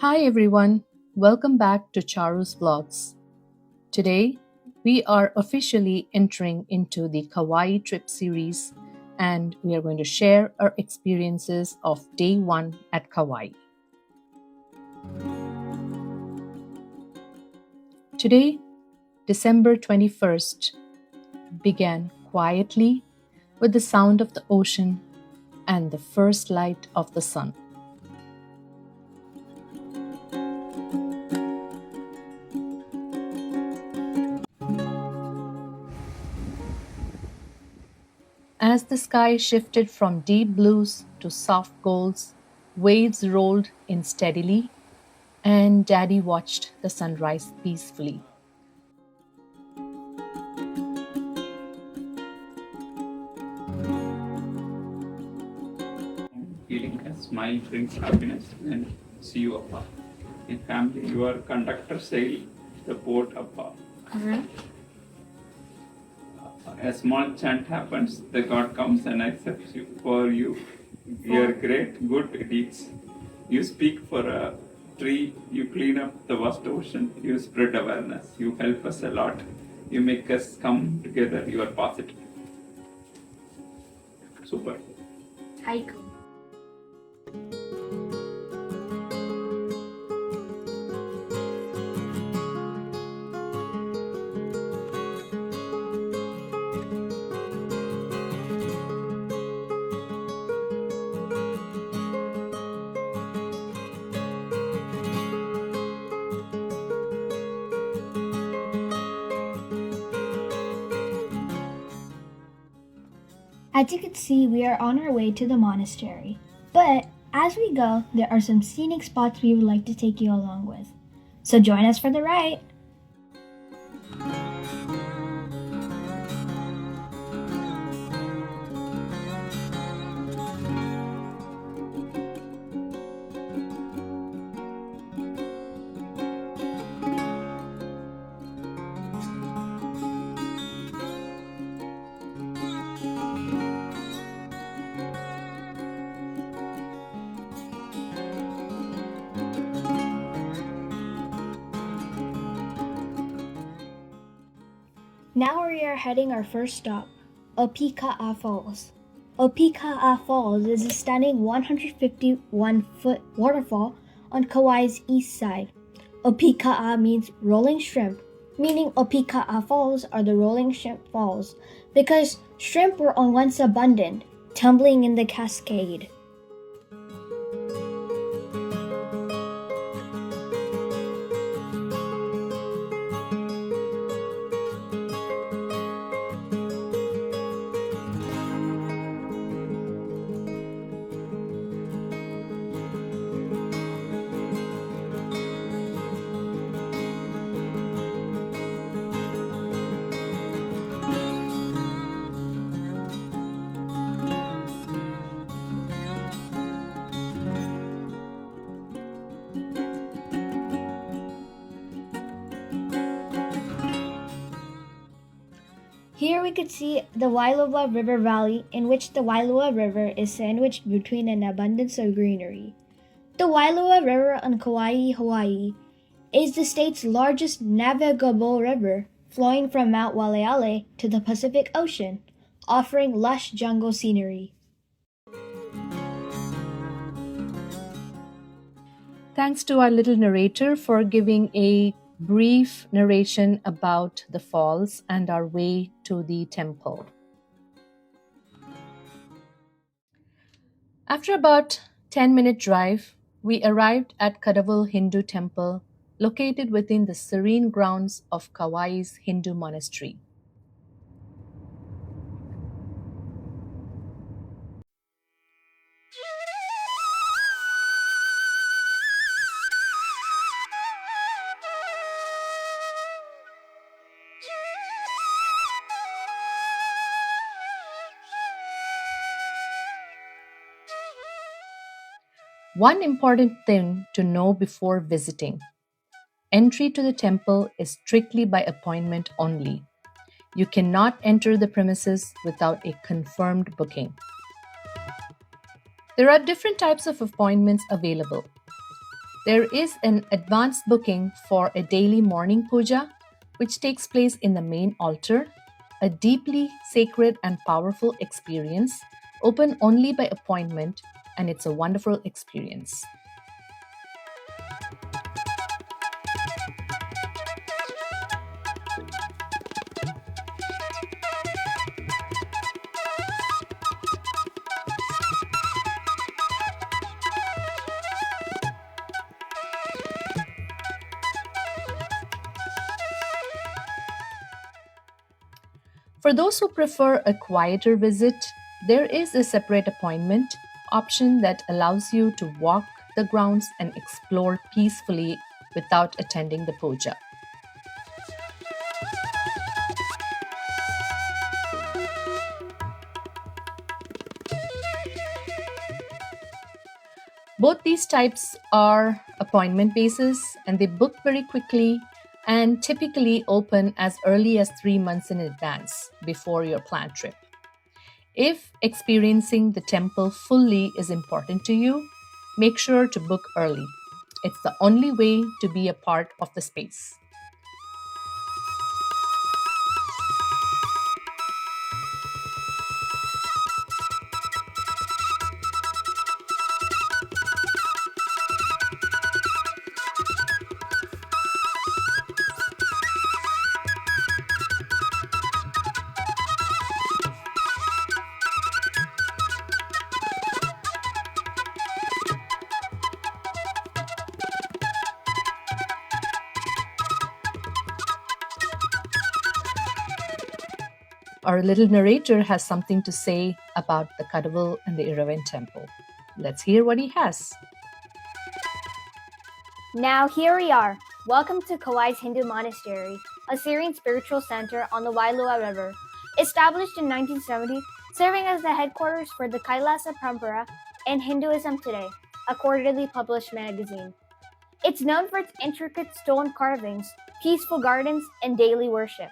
Hi everyone, welcome back to Charu's Vlogs. Today, we are officially entering into the Kauai Trip Series and we are going to share our experiences of day one at Kauai. Today, December 21st, began quietly with the sound of the ocean and the first light of the sun. As the sky shifted from deep blues to soft golds, waves rolled in steadily, and Daddy watched the sunrise peacefully. Feeling a smile brings happiness and see you apart. In family, your conductor sail the boat apart. A small chant happens, the God comes and accepts you for your great good deeds. You speak for a tree, you clean up the vast ocean, you spread awareness, you help us a lot, you make us come together, you are positive. Super. Haiku. As you can see, we are on our way to the monastery. But as we go, there are some scenic spots we would like to take you along with. So join us for the ride. Now we are heading our first stop, Opika'a Falls. Opika'a Falls is a stunning 151-foot waterfall on Kauai's east side. Opika'a means rolling shrimp, meaning Opika'a Falls are the rolling shrimp falls because shrimp were once abundant, tumbling in the cascade. Here we could see the Wailoa River Valley, in which the Wailoa River is sandwiched between an abundance of greenery. The Wailoa River on Kauai, Hawaii, is the state's largest navigable river, flowing from Mount Waleale to the Pacific Ocean, offering lush jungle scenery. Thanks to our little narrator for giving a brief narration about the falls and our way to the temple. After about 10-minute drive, we arrived at Kadavul Hindu Temple, located within the serene grounds of Kauai's Hindu monastery. One important thing to know before visiting: entry to the temple is strictly by appointment only. You cannot enter the premises without a confirmed booking. There are different types of appointments available. There is an advance booking for a daily morning puja, which takes place in the main altar, a deeply sacred and powerful experience, open only by appointment, and it's a wonderful experience. For those who prefer a quieter visit, there is a separate appointment option that allows you to walk the grounds and explore peacefully without attending the puja. Both these types are appointment basis and they book very quickly and typically open as early as 3 months in advance before your planned trip. If experiencing the temple fully is important to you, make sure to book early. It's the only way to be a part of the space. Our little narrator has something to say about the Kadavul and the Iravan temple. Let's hear what he has. Now here we are. Welcome to Kauai's Hindu Monastery, a serene spiritual center on the Wailua River. Established in 1970, serving as the headquarters for the Kailasa Parampara and Hinduism Today, a quarterly published magazine. It's known for its intricate stone carvings, peaceful gardens, and daily worship.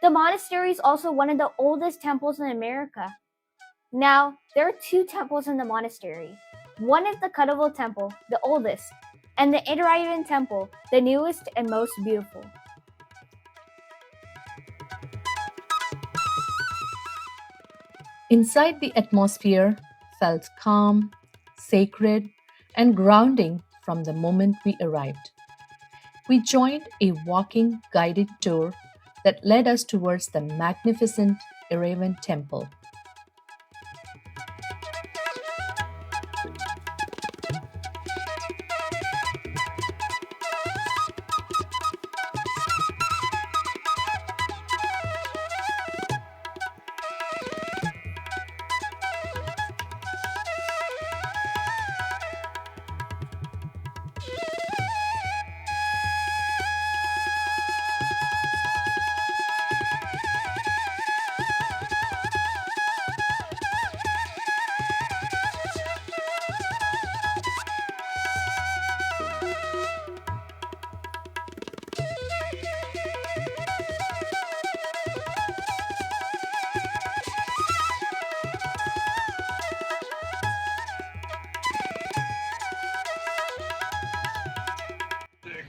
The monastery is also one of the oldest temples in America. Now, there are 2 temples in the monastery. One is the Kadavul Temple, the oldest, and the Iravan Temple, the newest and most beautiful. Inside, the atmosphere felt calm, sacred, and grounding from the moment we arrived. We joined a walking guided tour that led us towards the magnificent Iravan Temple.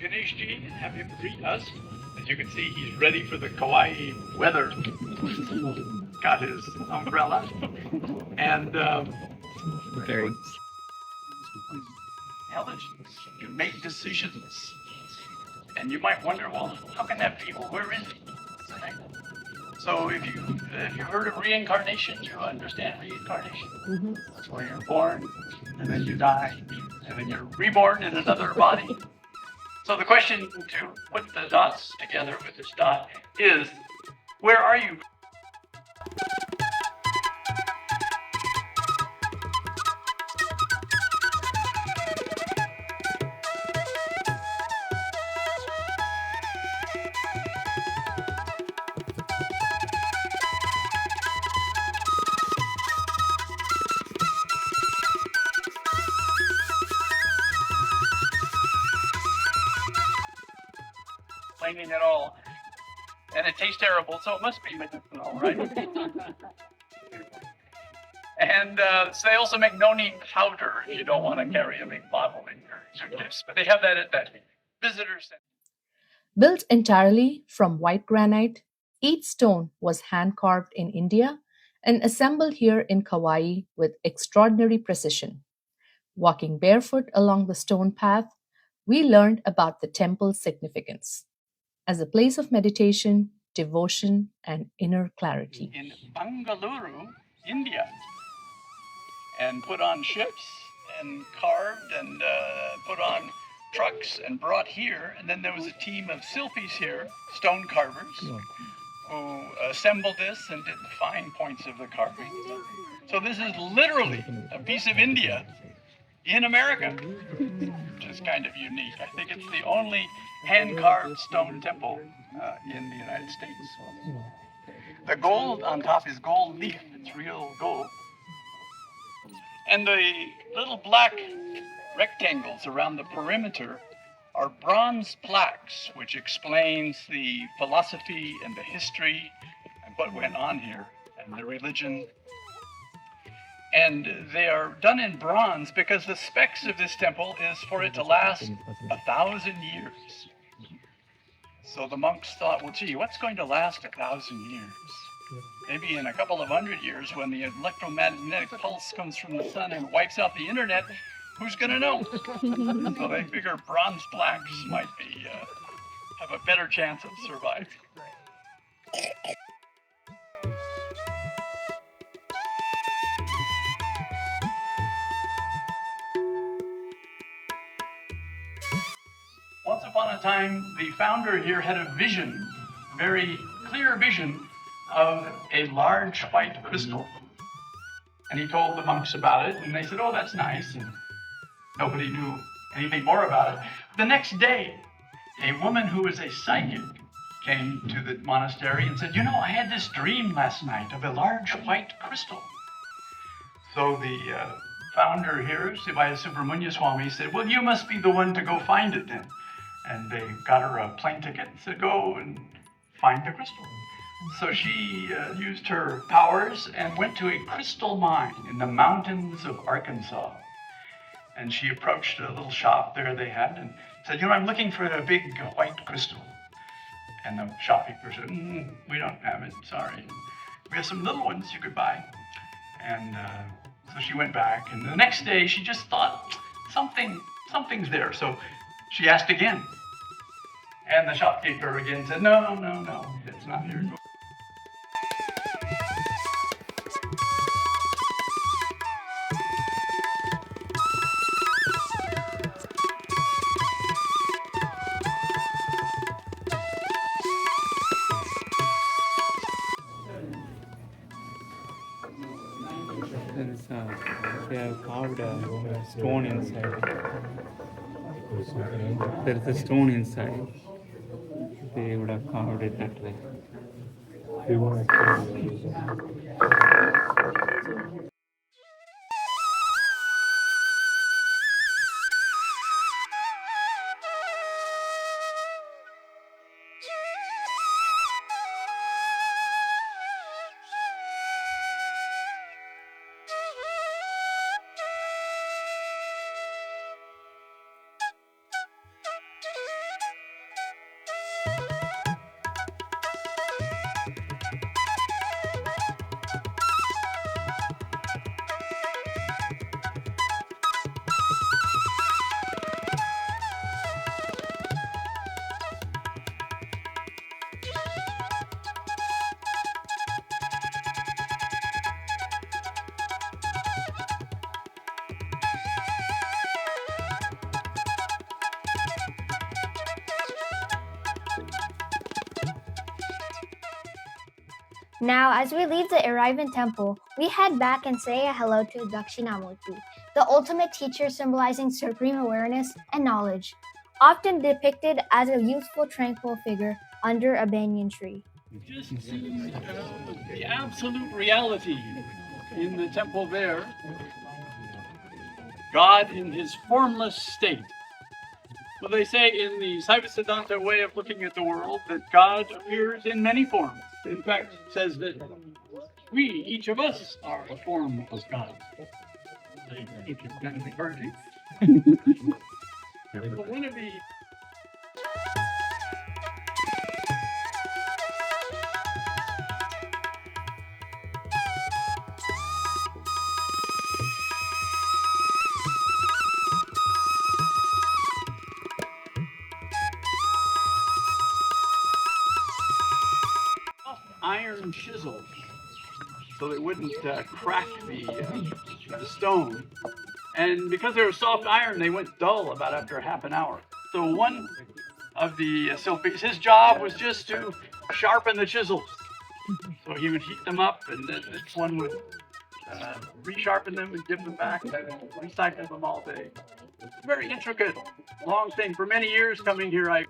Ganeshji and have him greet us. As you can see, he's ready for the Kauai weather. Got his umbrella and very intelligence. You make decisions, and you might wonder, well, how can that be? Well, we're in it. So if you heard of reincarnation, you understand reincarnation. Mm-hmm. That's where you're born, and then you die, and then you're reborn in another body. So the question to put the dots together with this dot is, where are you? At all, and it tastes terrible, so it must be medicinal, right? And they also make no-need powder if you don't want to carry a big bottle in your suitcase. But they have that at that visitor center. Built entirely from white granite, each stone was hand carved in India and assembled here in Kauai with extraordinary precision. Walking barefoot along the stone path, we learned about the temple's significance as a place of meditation, devotion, and inner clarity. In Bangalore, India, and put on ships and carved and put on trucks and brought here. And then there was a team of Silpis here, stone carvers, who assembled this and did the fine points of the carving. So this is literally a piece of India in America, which is kind of unique. I think it's the only hand-carved stone temple in the United States. The gold on top is gold leaf. It's real gold. And the little black rectangles around the perimeter are bronze plaques, which explains the philosophy and the history and what went on here and the religion. And they are done in bronze because the specs of this temple is for it to last 1,000 years. So the monks thought, well, gee, what's going to last 1,000 years? Maybe in a couple of 100 years, when the electromagnetic pulse comes from the sun and wipes out the internet, who's going to know? So they figure bronze plaques might be have a better chance of surviving. Once upon a time, the founder here had a vision, a very clear vision of a large white crystal. And he told the monks about it, and they said, oh, that's nice. And nobody knew anything more about it. The next day, a woman who was a psychic came to the monastery and said, you know, I had this dream last night of a large white crystal. So the founder here, Sivaya Subramanya Swami, said, well, you must be the one to go find it then. And they got her a plane ticket and said, go and find the crystal. So she used her powers and went to a crystal mine in the mountains of Arkansas. And she approached a little shop there they had and said, you know, I'm looking for a big white crystal. And the shopkeeper said, we don't have it, sorry. We have some little ones you could buy. And so she went back, and the next day she just thought, something's there. So she asked again. And the shopkeeper again said, no, it's not here. They have carved a stone inside. There is a stone inside. They would have carved it that way. Now, as we leave the Arrivan Temple, we head back and say a hello to Dakshinamurti, the ultimate teacher symbolizing supreme awareness and knowledge, often depicted as a youthful, tranquil figure under a banyan tree. Just see the absolute reality in the temple there. God in his formless state. Well, they say in the Saivasiddhanta way of looking at the world that God appears in many forms. In fact, it says that we, each of us, are a form of God. But one of the iron chisels so it wouldn't crack the stone. And because they were soft iron, they went dull about after half an hour. So one of the silpies, his job was just to sharpen the chisels. So he would heat them up, and then this one would resharpen them and give them back, and recycle them all day. Very intricate, long thing. For many years coming here, I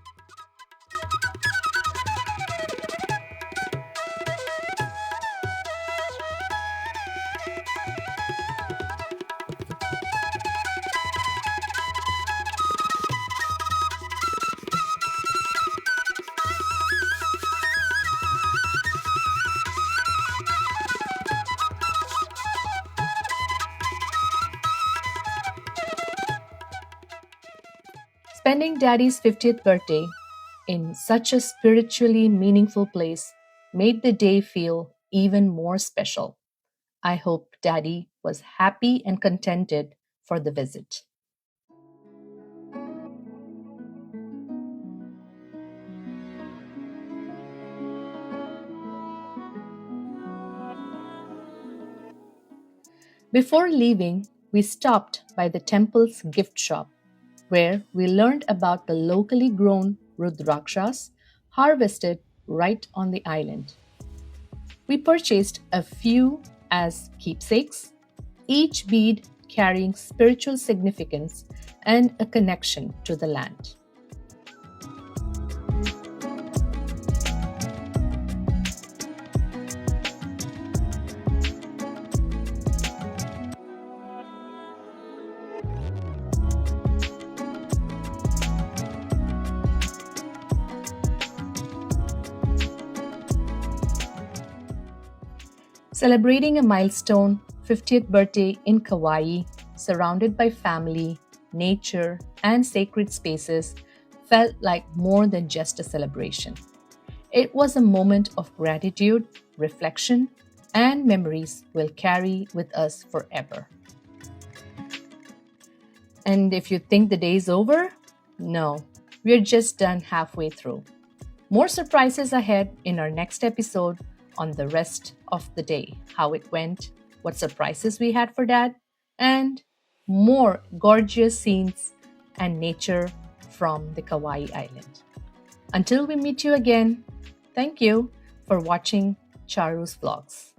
Spending Daddy's 50th birthday in such a spiritually meaningful place made the day feel even more special. I hope Daddy was happy and contented for the visit. Before leaving, we stopped by the temple's gift shop, where we learned about the locally grown rudrakshas harvested right on the island. We purchased a few as keepsakes, each bead carrying spiritual significance and a connection to the land. Celebrating a milestone 50th birthday in Kauai, surrounded by family, nature, and sacred spaces, felt like more than just a celebration. It was a moment of gratitude, reflection, and memories we'll carry with us forever. And if you think the day's over, no, we're just done halfway through. More surprises ahead in our next episode on the rest of the day, how it went, what surprises we had for Dad, and more gorgeous scenes and nature from the Kauai Island. Until we meet you again, thank you for watching Charu's Vlogs.